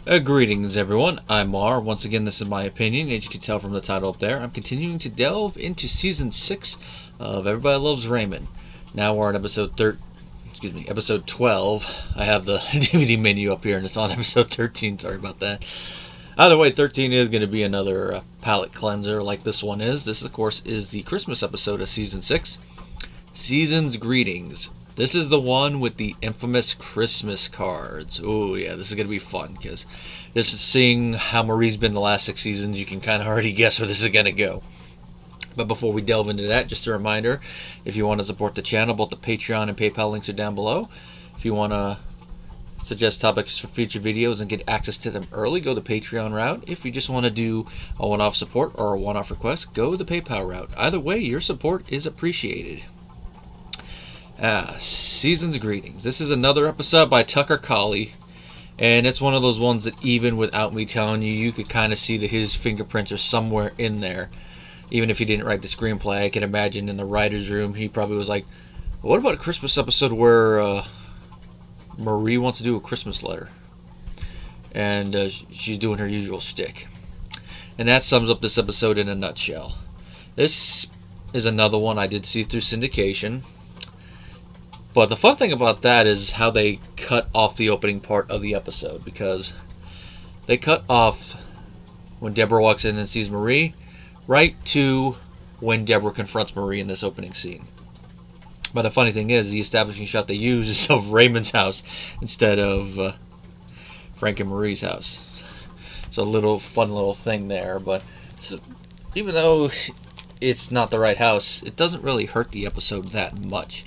Greetings everyone, I'm Mar. Once again, this is my opinion. As you can tell from the title up there, I'm continuing to delve into Season 6 of Everybody Loves Raymond. Now we're on episode 12. I have the DVD menu up here and it's on episode 13, sorry about that. Either way, 13 is going to be another palate cleanser like this one is. This, of course, is the Christmas episode of Season 6. Season's Greetings. This is the one with the infamous Christmas cards. Oh yeah, this is going to be fun because just seeing how Marie's been the last 6 seasons, you can kind of already guess where this is going to go. But before we delve into that, just a reminder, if you want to support the channel, both the Patreon and PayPal links are down below. If you want to suggest topics for future videos and get access to them early, go the Patreon route. If you just want to do a one-off support or a one-off request, go the PayPal route. Either way, your support is appreciated. Season's Greetings. This is another episode by Tucker Colley, and it's one of those ones that even without me telling you, you could kind of see that his fingerprints are somewhere in there. Even if he didn't write the screenplay, I can imagine in the writer's room, he probably was like, what about a Christmas episode where Marie wants to do a Christmas letter? And she's doing her usual shtick. And that sums up this episode in a nutshell. This is another one I did see through syndication. But the fun thing about that is how they cut off the opening part of the episode, because they cut off when Debra walks in and sees Marie, right to when Debra confronts Marie in this opening scene. But the funny thing is, the establishing shot they use is of Raymond's house instead of Frank and Marie's house. It's a little fun little thing there, but even though it's not the right house, it doesn't really hurt the episode that much.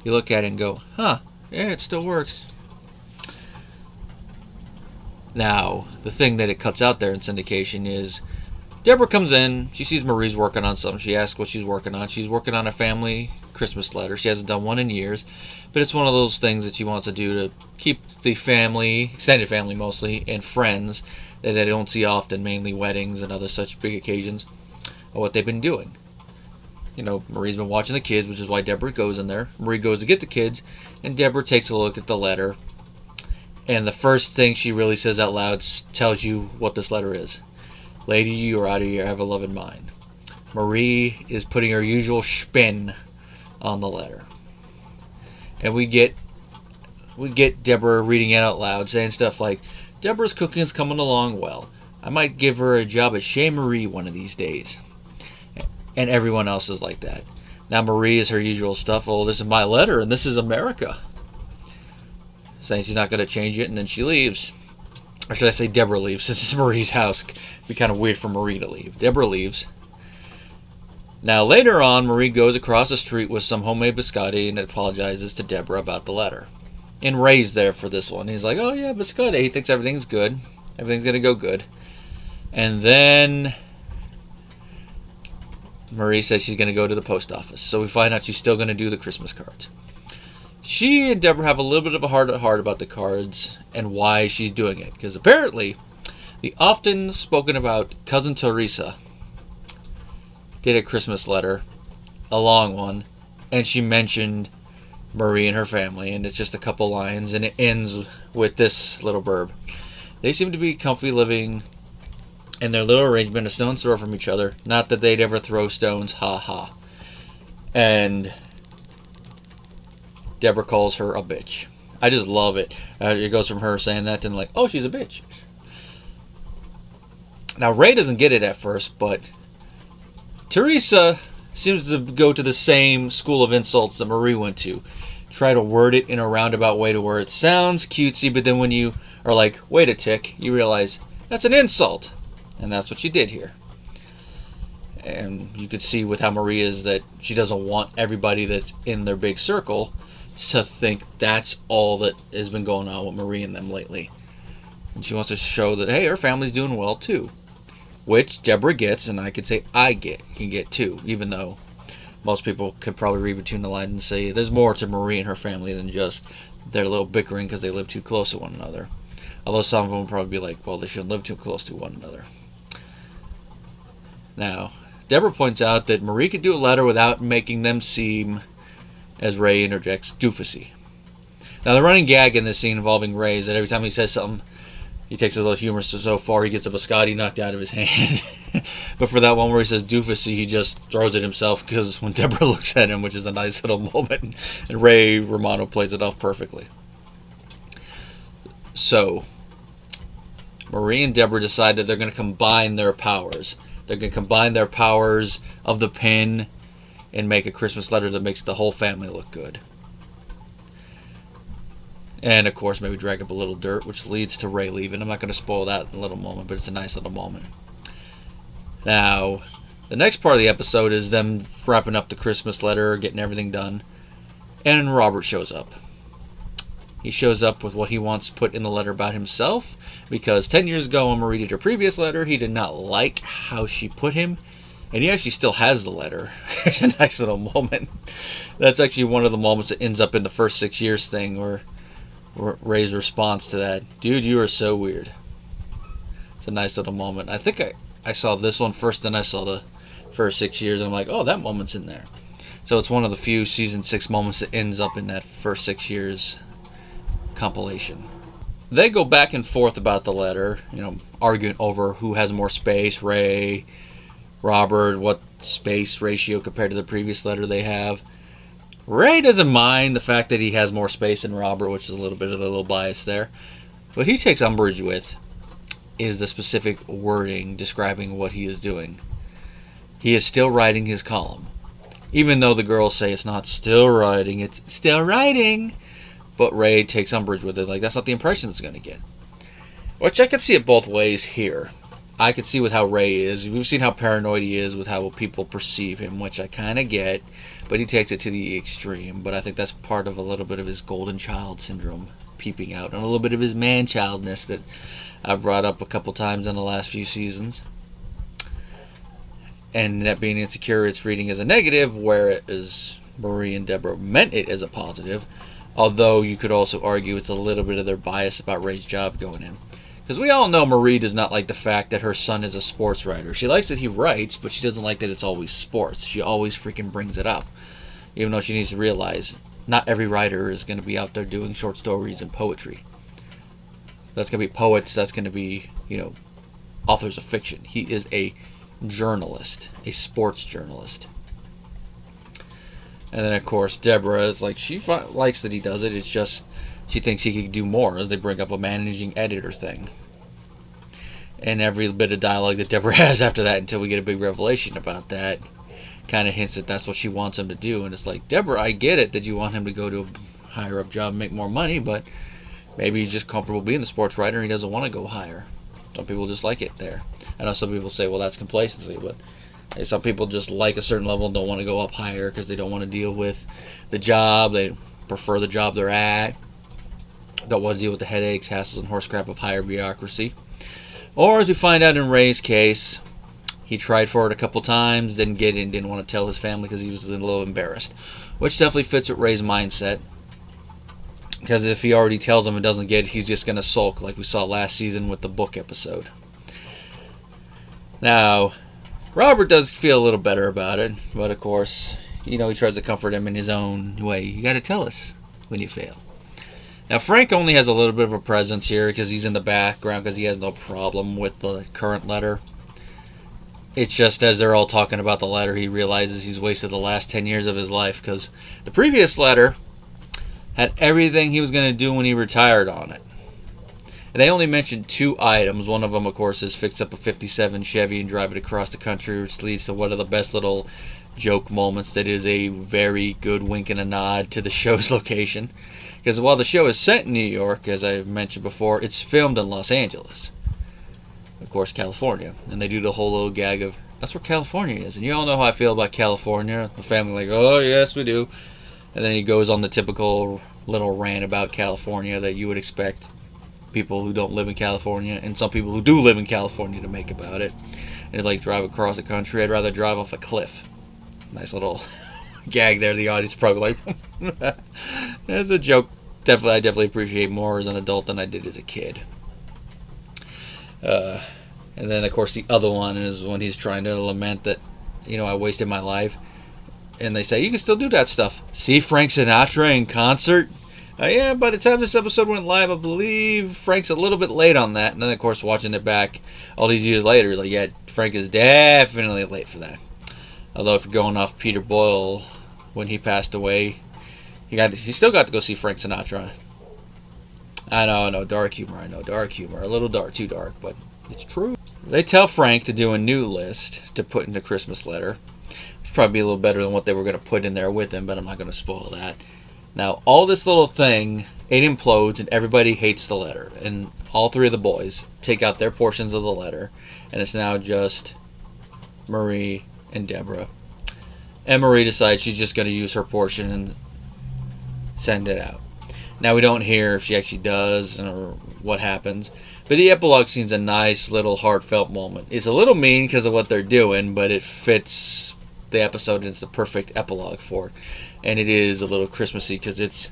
You look at it and go, huh, yeah, it still works. Now, the thing that it cuts out there in syndication is Debra comes in, she sees Marie's working on something, she asks what she's working on. She's working on a family Christmas letter. She hasn't done one in years, but it's one of those things that she wants to do to keep the family, extended family mostly, and friends that they don't see often, mainly weddings and other such big occasions, of what they've been doing. You know, Marie's been watching the kids, which is why Debra goes in there. Marie goes to get the kids, and Debra takes a look at the letter. And the first thing she really says out loud tells you what this letter is. Lady, you are out of your ever-loving mind. Marie is putting her usual spin on the letter. And we get Debra reading it out loud, saying stuff like, Debra's cooking is coming along well. I might give her a job at Chez Marie one of these days. And everyone else is like that. Now Marie is her usual stuff. Oh, this is my letter, and this is America. Saying she's not going to change it, and then she leaves. Or should I say Debra leaves, since it's Marie's house. It'd be kind of weird for Marie to leave. Debra leaves. Now later on, Marie goes across the street with some homemade biscotti and apologizes to Debra about the letter. And Ray's there for this one. He's like, oh yeah, biscotti. He thinks everything's good. Everything's going to go good. And then Marie says she's going to go to the post office. So we find out she's still going to do the Christmas cards. She and Debra have a little bit of a heart-to-heart about the cards and why she's doing it. Because apparently, the often spoken about cousin Teresa did a Christmas letter, a long one, and she mentioned Marie and her family. And it's just a couple lines, and it ends with this little blurb. They seem to be comfy living in their little arrangement, a stone's throw from each other. Not that they'd ever throw stones, ha ha. And Debra calls her a bitch. I just love it. It goes from her saying that to like, oh, she's a bitch. Now, Ray doesn't get it at first, but Teresa seems to go to the same school of insults that Marie went to. Try to word it in a roundabout way to where it sounds cutesy, but then when you are like, wait a tick, you realize that's an insult. And that's what she did here. And you could see with how Marie is that she doesn't want everybody that's in their big circle to think that's all that has been going on with Marie and them lately. And she wants to show that, hey, her family's doing well too. Which Debra gets, and I could say can get too, even though most people could probably read between the lines and say there's more to Marie and her family than just their little bickering because they live too close to one another. Although some of them would probably be like, well, they shouldn't live too close to one another. Now, Debra points out that Marie could do a letter without making them seem, as Ray interjects, doofusy. Now, the running gag in this scene involving Ray is that every time he says something, He takes his little humor so far, he gets a biscotti knocked out of his hand. But for that one where he says doofusy, he just throws it himself because when Debra looks at him, which is a nice little moment, and Ray Romano plays it off perfectly. So, Marie and Debra decide that they're going to combine their powers. They're going to combine their powers of the pin and make a Christmas letter that makes the whole family look good. And, of course, maybe drag up a little dirt, which leads to Ray leaving. I'm not going to spoil that little moment, but it's a nice little moment. Now, the next part of the episode is them wrapping up the Christmas letter, getting everything done, and Robert shows up. He shows up with what he wants put in the letter about himself, because 10 years ago when Marie did her previous letter, he did not like how she put him, and he actually still has the letter. It's a nice little moment. That's actually one of the moments that ends up in the first 6 years thing, where Ray's response to that, dude, you are so weird. It's a nice little moment. I think I saw this one first, then I saw the first 6 years, and I'm like, oh, that moment's in there. So it's one of the few season 6 moments that ends up in that first 6 years compilation. They go back and forth about the letter, arguing over who has more space, Ray, Robert, what space ratio compared to the previous letter they have. Ray doesn't mind the fact that he has more space than Robert, which is a little bit of a little bias there. What he takes umbrage with is the specific wording describing what he is doing. He is still writing his column. Even though the girls say it's not still writing, it's still writing. But Ray takes umbrage with it, like that's not the impression it's going to get. Which I can see it both ways here. I can see with how Ray is. We've seen how paranoid he is with how people perceive him, which I kind of get. But he takes it to the extreme. But I think that's part of a little bit of his golden child syndrome peeping out. And a little bit of his man-childness that I've brought up a couple times in the last few seasons. And that being insecure, it's reading as a negative, whereas Marie and Debra meant it as a positive. Although you could also argue it's a little bit of their bias about Ray's job going in. Because we all know Marie does not like the fact that her son is a sports writer. She likes that he writes, but she doesn't like that it's always sports. She always freaking brings it up. Even though she needs to realize not every writer is going to be out there doing short stories and poetry. That's going to be poets. That's going to be, authors of fiction. He is a journalist, a sports journalist. And then, of course, Debra is like, she likes that he does it. It's just she thinks he could do more, as they bring up a managing editor thing. And every bit of dialogue that Debra has after that, until we get a big revelation about that, kind of hints that that's what she wants him to do. And it's like, Debra, I get it that you want him to go to a higher up job and make more money, but maybe he's just comfortable being a sports writer and he doesn't want to go higher. Some people just like it there. I know some people say, well, that's complacency, but some people just like a certain level and don't want to go up higher because they don't want to deal with the job. They prefer the job they're at. Don't want to deal with the headaches, hassles, and horse crap of higher bureaucracy. Or, as we find out in Ray's case, he tried for it a couple times, didn't get it, and didn't want to tell his family because he was a little embarrassed. Which definitely fits with Ray's mindset. Because if he already tells them and doesn't get it, he's just going to sulk, like we saw last season with the book episode. Now, Robert does feel a little better about it, but of course, he tries to comfort him in his own way. You got to tell us when you fail. Now, Frank only has a little bit of a presence here because he's in the background because he has no problem with the current letter. It's just as they're all talking about the letter, he realizes he's wasted the last 10 years of his life because the previous letter had everything he was going to do when he retired on it. And they only mentioned 2 items. One of them, of course, is fix up a 57 Chevy and drive it across the country, which leads to one of the best little joke moments that is a very good wink and a nod to the show's location. Because while the show is set in New York, as I mentioned before, it's filmed in Los Angeles. Of course, California. And they do the whole little gag of, that's where California is. And you all know how I feel about California. The family like, oh, yes, we do. And then he goes on the typical little rant about California that you would expect people who don't live in California and some people who do live in California to make about it. And it's like, drive across the country. I'd rather drive off a cliff. Nice little gag there. The audience is probably like, that's a joke. I definitely appreciate more as an adult than I did as a kid. And then, of course, the other one is when he's trying to lament that, I wasted my life. And they say, you can still do that stuff. See Frank Sinatra in concert? Yeah, by the time this episode went live, I believe Frank's a little bit late on that. And then, of course, watching it back all these years later, like, yeah, Frank is definitely late for that. Although, if you're going off Peter Boyle, when he passed away, he still got to go see Frank Sinatra. I know, dark humor. I know, dark humor. A little dark, too dark, but it's true. They tell Frank to do a new list to put in the Christmas letter. It's probably a little better than what they were going to put in there with him, but I'm not going to spoil that. Now, all this little thing, it implodes, and everybody hates the letter. And all three of the boys take out their portions of the letter, and it's now just Marie and Debra. And Marie decides she's just going to use her portion and send it out. Now, we don't hear if she actually does or what happens, but the epilogue scene's a nice little heartfelt moment. It's a little mean because of what they're doing, but it fits the episode, and it's the perfect epilogue for it. And it is a little Christmassy because it's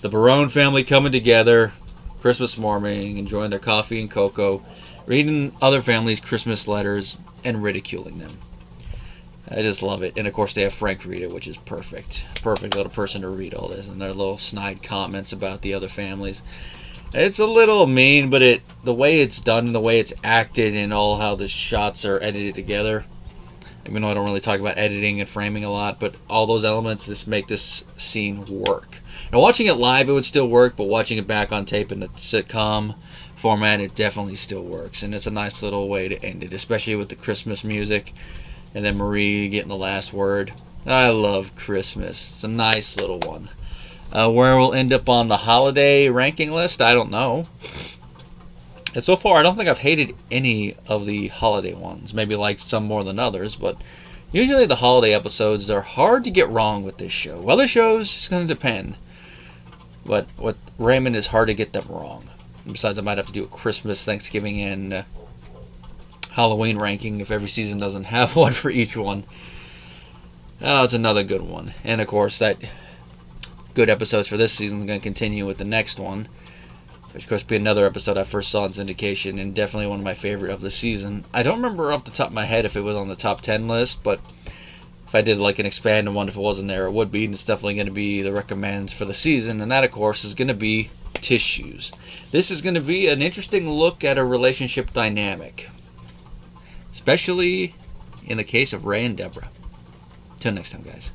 the Barone family coming together Christmas morning, enjoying their coffee and cocoa, reading other families' Christmas letters, and ridiculing them. I just love it. And of course they have Frank read it, which is perfect. Perfect little person to read all this, and their little snide comments about the other families. It's a little mean, but the way it's done, the way it's acted, and all how the shots are edited together. Even though I don't really talk about editing and framing a lot, but all those elements just make this scene work. Now, watching it live, it would still work, but watching it back on tape in the sitcom format, it definitely still works. And it's a nice little way to end it, especially with the Christmas music. And then Marie getting the last word. I love Christmas. It's a nice little one. Where we'll end up on the holiday ranking list, I don't know. And so far, I don't think I've hated any of the holiday ones. Maybe like some more than others, but usually the holiday episodes, they're hard to get wrong with this show. Other shows, it's going to depend. But with Raymond, is hard to get them wrong. Besides, I might have to do a Christmas, Thanksgiving, and Halloween ranking if every season doesn't have one for each one. Oh, it's another good one. And of course, that good episodes for this season is going to continue with the next one. Which, of course, be another episode I first saw in syndication, and definitely one of my favorite of the season. I don't remember off the top of my head if it was on the top 10 list, but if I did like an expanded one, if it wasn't there, it would be. And it's definitely going to be the recommends for the season, and that, of course, is going to be Tissues. This is going to be an interesting look at a relationship dynamic, especially in the case of Ray and Debra. Till next time, guys.